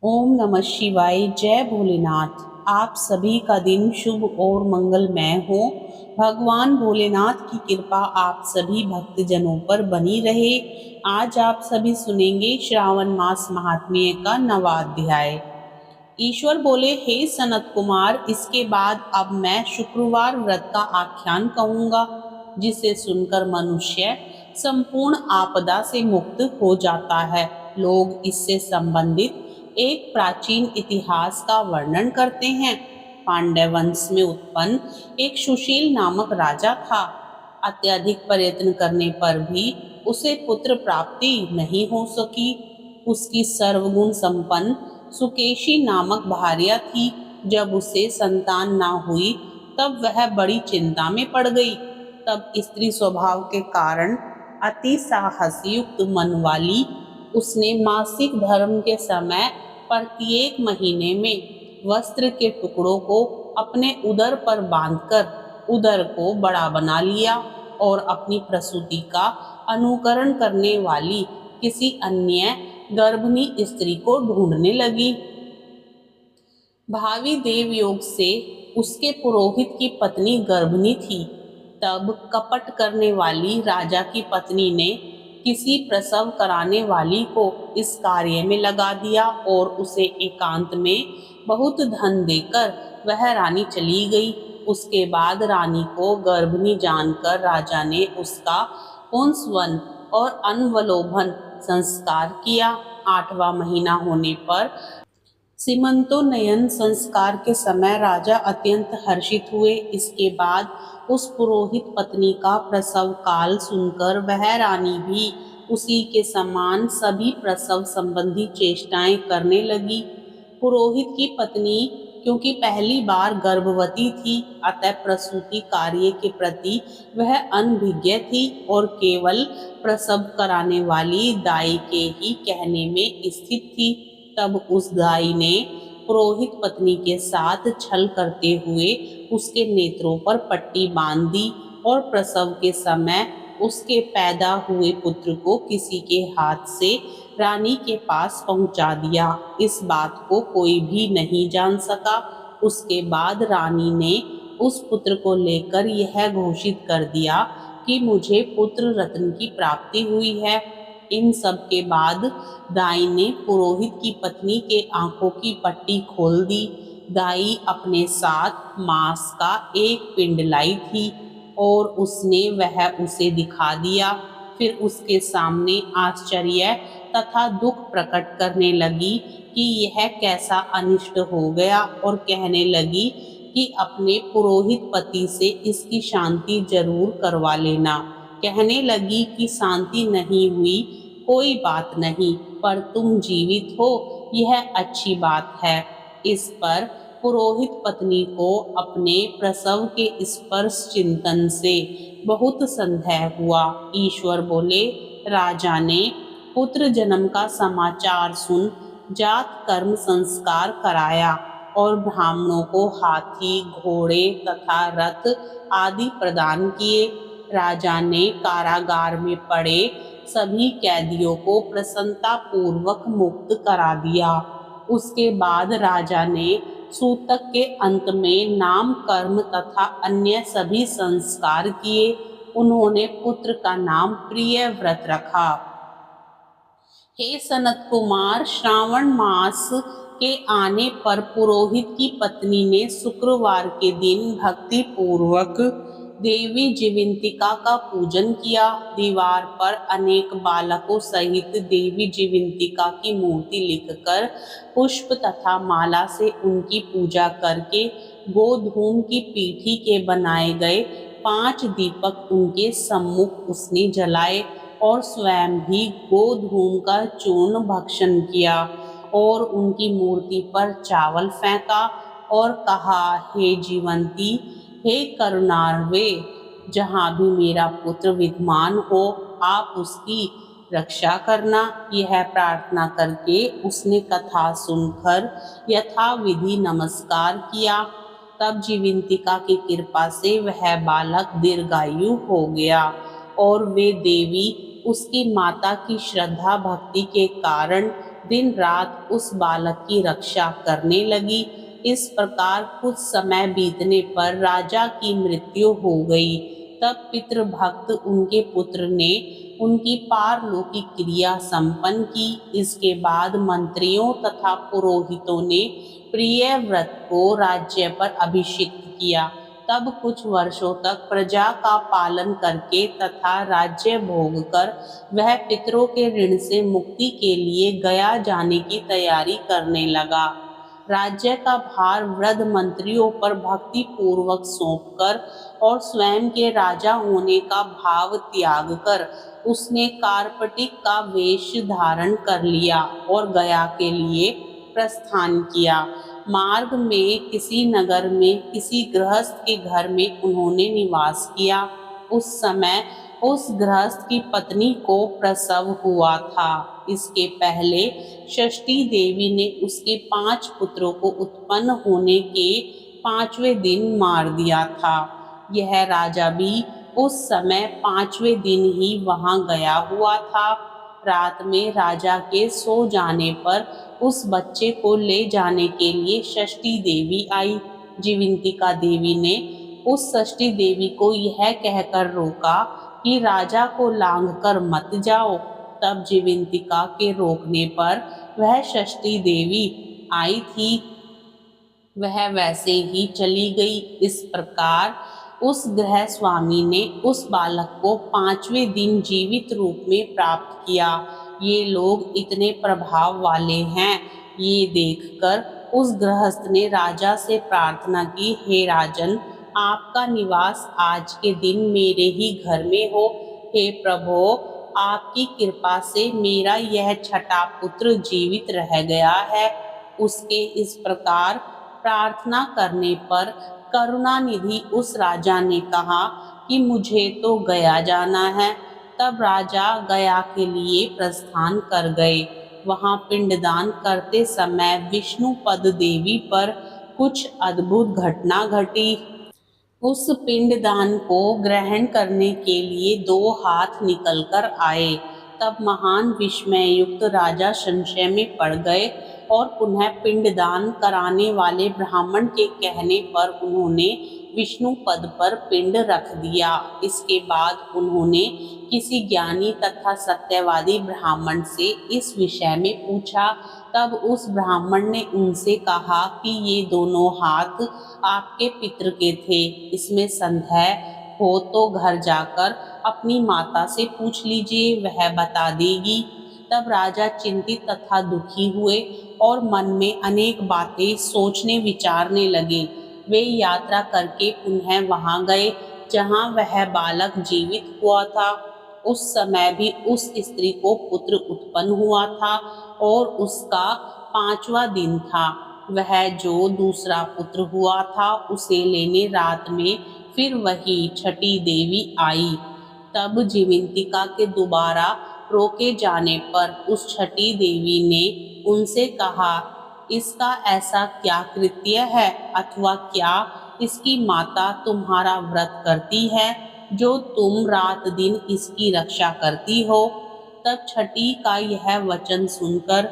ओम नमः शिवाय। जय भोलेनाथ। आप सभी का दिन शुभ और मंगलमय हो। भगवान भोलेनाथ की कृपा आप सभी भक्तजनों पर बनी रहे। आज आप सभी सुनेंगे श्रावण मास महात्म्य का 9वां अध्याय। ईश्वर बोले, हे सनत कुमार, इसके बाद अब मैं शुक्रवार व्रत का आख्यान कहूंगा, जिसे सुनकर मनुष्य संपूर्ण आपदा से मुक्त हो जाता है। लोग इससे संबंधित एक प्राचीन इतिहास का वर्णन करते हैं। पांड्य वंश में उत्पन्न एक सुशील नामक राजा था। अत्यधिक प्रयत्न करने पर भी उसे पुत्र प्राप्ति नहीं हो सकी। उसकी सर्वगुण संपन्न सुकेशी नामक भार्या थी। जब उसे संतान ना हुई तब वह बड़ी चिंता में पड़ गई। तब स्त्री स्वभाव के कारण अति साहसयुक्त मन वाली उसने मासिक धर्म के समय प्रत्येक महीने में वस्त्र के टुकड़ों को अपने उदर पर बांधकर उदर को बड़ा बना लिया और अपनी प्रसूति का अनुकरण करने वाली किसी अन्य गर्भिणी स्त्री को ढूंढने लगी। भावी देवयोग से उसके पुरोहित की पत्नी गर्भिणी थी। तब कपट करने वाली राजा की पत्नी ने किसी प्रसव कराने वाली को इस कार्य में लगा दिया और उसे एकांत में बहुत धन देकर वह रानी चली गई। उसके बाद रानी को गर्भिणी जानकर राजा ने उसका पुंसवन और अनवलोभन संस्कार किया। 8वां महीना होने पर सीमंतोन्नयन संस्कार के समय राजा अत्यंत हर्षित हुए। इसके बाद उस पुरोहित पत्नी का प्रसव काल सुनकर वह रानी भी उसी के समान सभी प्रसव संबंधी चेष्टाएं करने लगी। पुरोहित की पत्नी क्योंकि पहली बार गर्भवती थी, अतः प्रसूति कार्य के प्रति वह अनभिज्ञ थी और केवल प्रसव कराने वाली दाई के ही कहने में स्थित थी। तब उस दाई ने पुरोहित पत्नी के साथ छल करते हुए उसके नेत्रों पर पट्टी बांध दी और प्रसव के समय उसके पैदा हुए पुत्र को किसी के हाथ से रानी के पास पहुंचा दिया। इस बात को कोई भी नहीं जान सका। उसके बाद रानी ने उस पुत्र को लेकर यह घोषित कर दिया कि मुझे पुत्र रत्न की प्राप्ति हुई है। इन सब के बाद दाई ने पुरोहित की पत्नी के आंखों की पट्टी खोल दी। दाई अपने साथ मांस का एक पिंड लाई थी और उसने वह उसे दिखा दिया। फिर उसके सामने आश्चर्य तथा दुख प्रकट करने लगी कि यह कैसा अनिष्ट हो गया और कहने लगी कि अपने पुरोहित पति से इसकी शांति जरूर करवा लेना। कहने लगी कि शांति नहीं हुई कोई बात नहीं, पर तुम जीवित हो यह अच्छी बात है। इस पर पुरोहित पत्नी को अपने प्रसव के स्पर्श चिंतन से बहुत संदेह हुआ। ईश्वर बोले, राजा ने पुत्र जन्म का समाचार सुन जात कर्म संस्कार कराया और ब्राह्मणों को हाथी, घोड़े तथा रथ आदि प्रदान किए। राजा ने कारागार में पड़े सभी कैदियों को प्रसन्नता पूर्वक मुक्त करा दिया। उसके बाद राजा ने सूतक के अंत में नाम कर्म तथा अन्य सभी संस्कार किए। उन्होंने पुत्र का नाम प्रियव्रत रखा। हे सनत कुमार, श्रावण मास के आने पर पुरोहित की पत्नी ने शुक्रवार के दिन भक्ति पूर्वक देवी जीवंतिका का पूजन किया। दीवार पर अनेक बालकों सहित देवी जीवंतिका की मूर्ति लिखकर पुष्प तथा माला से उनकी पूजा करके गोधूम की पीठी के बनाए गए 5 दीपक उनके सम्मुख उसने जलाए और स्वयं भी गोधूम का चूर्ण भक्षण किया और उनकी मूर्ति पर चावल फेंका और कहा, हे जीवंती, हे करुणार्वे, जहाँ भी मेरा पुत्र विद्यमान हो आप उसकी रक्षा करना। यह प्रार्थना करके उसने कथा सुनकर यथाविधि नमस्कार किया। तब जीवंतिका की कृपा से वह बालक दीर्घायु हो गया और वे देवी उसकी माता की श्रद्धा भक्ति के कारण दिन रात उस बालक की रक्षा करने लगी। इस प्रकार कुछ समय बीतने पर राजा की मृत्यु हो गई। तब पितृभक्त उनके पुत्र ने उनकी पारलौकिक क्रिया संपन्न की। इसके बाद मंत्रियों तथा पुरोहितों ने प्रियव्रत को राज्य पर अभिषिक्त किया। तब कुछ वर्षों तक प्रजा का पालन करके तथा राज्य भोग कर वह पितरों के ऋण से मुक्ति के लिए गया जाने की तैयारी करने लगा। राज्य का भार वृद्ध मंत्रियों पर भक्ति पूर्वक सौंपकर और स्वयं के राजा होने का भाव त्याग कर उसने कार्पटिक का वेश धारण कर लिया और गया के लिए प्रस्थान किया। मार्ग में किसी नगर में किसी गृहस्थ के घर में उन्होंने निवास किया। उस समय उस गृहस्थ की पत्नी को प्रसव हुआ था। इसके पहले षष्ठी देवी ने उसके 5 पुत्रों को उत्पन्न होने के 5वें दिन मार दिया था। यह राजा भी उस समय 5वें दिन ही वहां गया हुआ था। रात में राजा के सो जाने पर उस बच्चे को ले जाने के लिए षष्ठी देवी आई। जीवंतिका देवी ने उस षष्ठी देवी को यह कहकर रोका कि राजा को लांघकर मत जाओ। तब जीवंतिका के रोकने पर वह षष्ठी देवी आई थी, वह वैसे ही चली गई। इस प्रकार उस गृह स्वामी ने उस बालक को 5वें दिन जीवित रूप में प्राप्त किया। ये लोग इतने प्रभाव वाले हैं, ये देखकर उस गृहस्थ ने राजा से प्रार्थना की, हे राजन, आपका निवास आज के दिन मेरे ही घर में हो। हे प्रभो, आपकी कृपा से मेरा यह छठा पुत्र जीवित रह गया है। उसके इस प्रकार प्रार्थना करने पर करुणानिधि उस राजा ने कहा कि मुझे तो गया जाना है। तब राजा गया के लिए प्रस्थान कर गए। वहां पिंडदान करते समय विष्णुपद देवी पर कुछ अद्भुत घटना घटी। उस पिंडदान को ग्रहण करने के लिए 2 हाथ निकलकर आए। तब महान विस्मय युक्त राजा संशय में पड़ गए और पुनः पिंडदान कराने वाले ब्राह्मण के कहने पर उन्होंने विष्णु पद पर पिंड रख दिया। इसके बाद उन्होंने किसी ज्ञानी तथा सत्यवादी ब्राह्मण से इस विषय में पूछा। तब उस ब्राह्मण ने उनसे कहा कि ये दोनों हाथ आपके पितृ के थे। इसमें संदेह हो तो घर जाकर अपनी माता से पूछ लीजिए, वह बता देगी। तब राजा चिंतित तथा दुखी हुए और मन में अनेक बातें सोचने विचारने लगे। वे यात्रा करके पुनः वहां गए जहां वह बालक जीवित हुआ था। उस समय भी उस स्त्री को पुत्र उत्पन्न हुआ था और उसका 5वां दिन था। वह जो दूसरा पुत्र हुआ था उसे लेने रात में फिर वही छठी देवी आई। तब जीवंतिका के दोबारा रोके जाने पर उस छठी देवी ने उनसे कहा, इसका ऐसा क्या कृत्य है अथवा क्या इसकी माता तुम्हारा व्रत करती है जो तुम रात दिन इसकी रक्षा करती हो। तब छठी का यह वचन सुनकर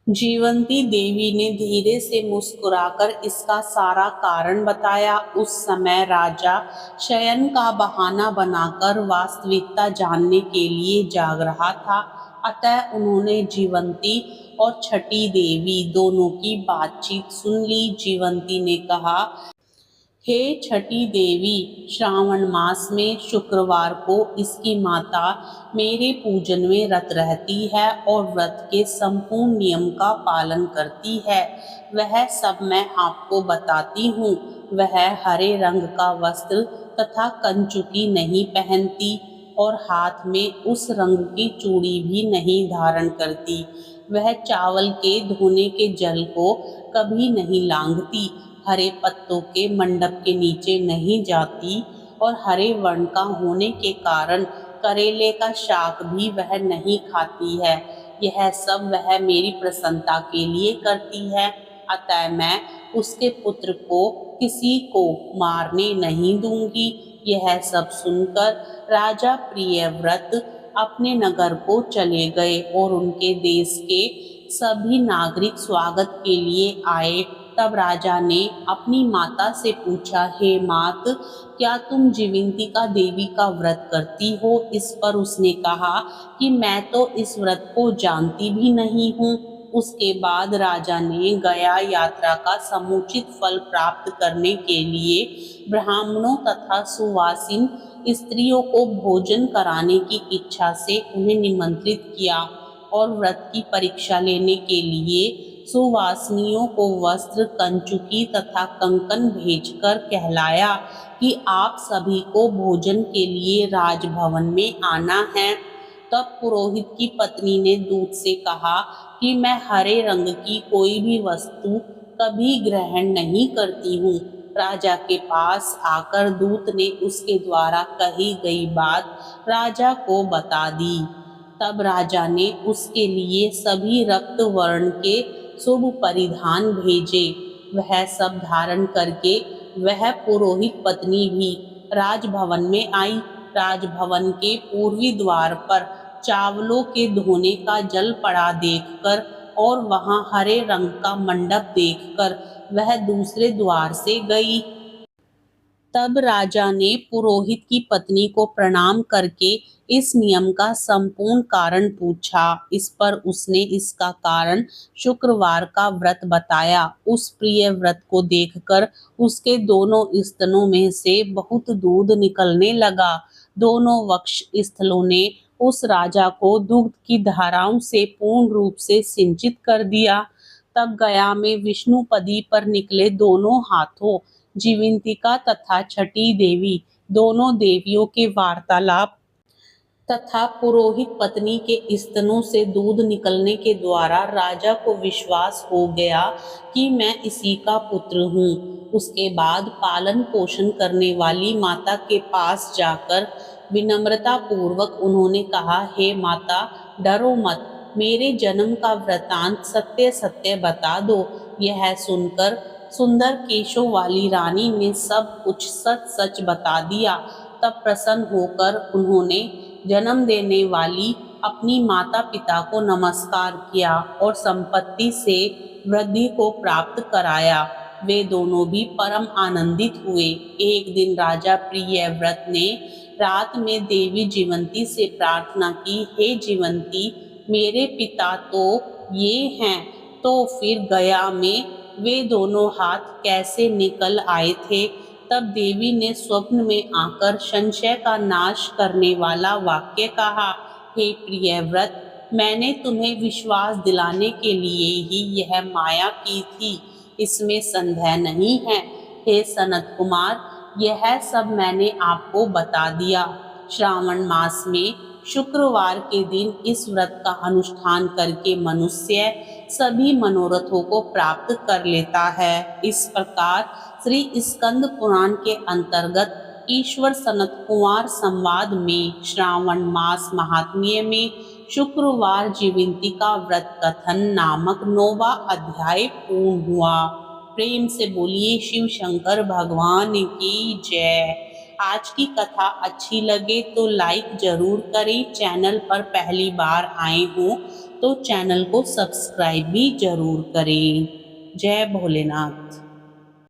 जीवंती देवी ने धीरे से मुस्कुराकर इसका सारा कारण बताया। उस समय राजा शयन का बहाना बनाकर वास्तविकता जानने के लिए जाग रहा था। अतः उन्होंने जीवंती और छठी देवी दोनों की बातचीत सुन ली। जीवंती ने कहा, हे छठी देवी, श्रावण मास में शुक्रवार को इसकी माता मेरे पूजन में रत रहती है और व्रत के संपूर्ण नियम का पालन करती है। वह सब मैं आपको बताती हूँ। वह हरे रंग का वस्त्र तथा कंचुकी नहीं पहनती और हाथ में उस रंग की चूड़ी भी नहीं धारण करती। वह चावल के धोने के जल को कभी नहीं लांघती, हरे पत्तों के मंडप के नीचे नहीं जाती और हरे वर्ण का होने के कारण करेले का शाक भी वह नहीं खाती है। यह सब वह मेरी प्रसन्नता के लिए करती है। अतः मैं उसके पुत्र को किसी को मारने नहीं दूंगी। यह सब सुनकर राजा प्रियव्रत अपने नगर को चले गए और उनके देश के सभी नागरिक स्वागत के लिए आए। तब राजा ने अपनी माता से पूछा, हे मात, क्या तुम जीवंतिका देवी का व्रत करती हो? इस पर उसने कहा कि मैं तो इस व्रत को जानती भी नहीं हूँ। उसके बाद राजा ने गया यात्रा का समुचित फल प्राप्त करने के लिए ब्राह्मणों तथा सुवासिन स्त्रियों को भोजन कराने की इच्छा से उन्हें निमंत्रित किया और व्रत की परीक्षा लेने के लिए सुवासिनियों को वस्त्र, कंचुकी तथा कंकन भेजकर कहलाया कि आप सभी को भोजन के लिए राजभवन में आना है। तब पुरोहित की पत्नी ने दूत से कहा कि मैं हरे रंग की कोई भी वस्तु कभी ग्रहण नहीं करती हूँ। राजा के पास आकर दूत ने उसके द्वारा कही गई बात राजा को बता दी। तब राजा ने उसके लिए सभी रक्त वर्ण के शुभ परिधान भेजे। वह सब धारण करके वह पुरोहित पत्नी भी राजभवन में आई। राजभवन के पूर्वी द्वार पर चावलों के धोने का जल पड़ा देखकर और वहां हरे रंग का मंडप देखकर वह दूसरे द्वार से गई। तब राजा ने पुरोहित की पत्नी को प्रणाम करके इस नियम का संपूर्ण कारण पूछा। इस पर उसने इसका कारण शुक्रवार का व्रत बताया। उस प्रिय व्रत को देखकर उसके दोनों स्तनों में से बहुत दूध निकलने लगा। दोनों वक्ष स्थलों ने उस राजा को दुग्ध की धाराओं से पूर्ण रूप से सिंचित कर दिया। तब गया में विष्णुपदी पर निकले दोनों हाथों जीवंतिका तथा छठी देवी, दोनों देवियों के वार्तालाप तथा पुरोहित पत्नी के स्तनों से दूध निकलने के द्वारा राजा को विश्वास हो गया कि मैं इसी का पुत्र हूँ। उसके बाद पालन पोषण करने वाली माता के पास जाकर विनम्रता पूर्वक उन्होंने कहा, हे माता, डरो मत, मेरे जन्म का वृतांत सत्य सत्य बता दो। यह सुनकर सुंदर केशों वाली रानी ने सब कुछ सच सच बता दिया। तब प्रसन्न होकर उन्होंने जन्म देने वाली अपनी माता पिता को नमस्कार किया और संपत्ति से वृद्धि को प्राप्त कराया। वे दोनों भी परम आनंदित हुए। एक दिन राजा प्रियव्रत ने रात में देवी जीवंती से प्रार्थना की, हे जीवंती, मेरे पिता तो ये हैं, तो फिर गया में वे दोनों हाथ कैसे निकल आए थे? तब देवी ने स्वप्न में आकर संशय का नाश करने वाला वाक्य कहा, हे प्रियव्रत, मैंने तुम्हें विश्वास दिलाने के लिए ही यह माया की थी, इसमें संदेह नहीं है। हे सनत कुमार, यह सब मैंने आपको बता दिया। श्रावण मास में शुक्रवार के दिन इस व्रत का अनुष्ठान करके मनुष्य सभी मनोरथों को प्राप्त कर लेता है। इस प्रकार श्री स्कंद पुराण के अंतर्गत ईश्वर सनत कुमार संवाद में श्रावण मास महात्म्य में शुक्रवार जीवंतिका व्रत कथन नामक 9वां अध्याय पूर्ण हुआ। प्रेम से बोलिए शिव शंकर भगवान की जय। आज की कथा अच्छी लगे तो लाइक जरूर करें। चैनल पर पहली बार आए हो तो चैनल को सब्सक्राइब भी जरूर करें। जय भोलेनाथ।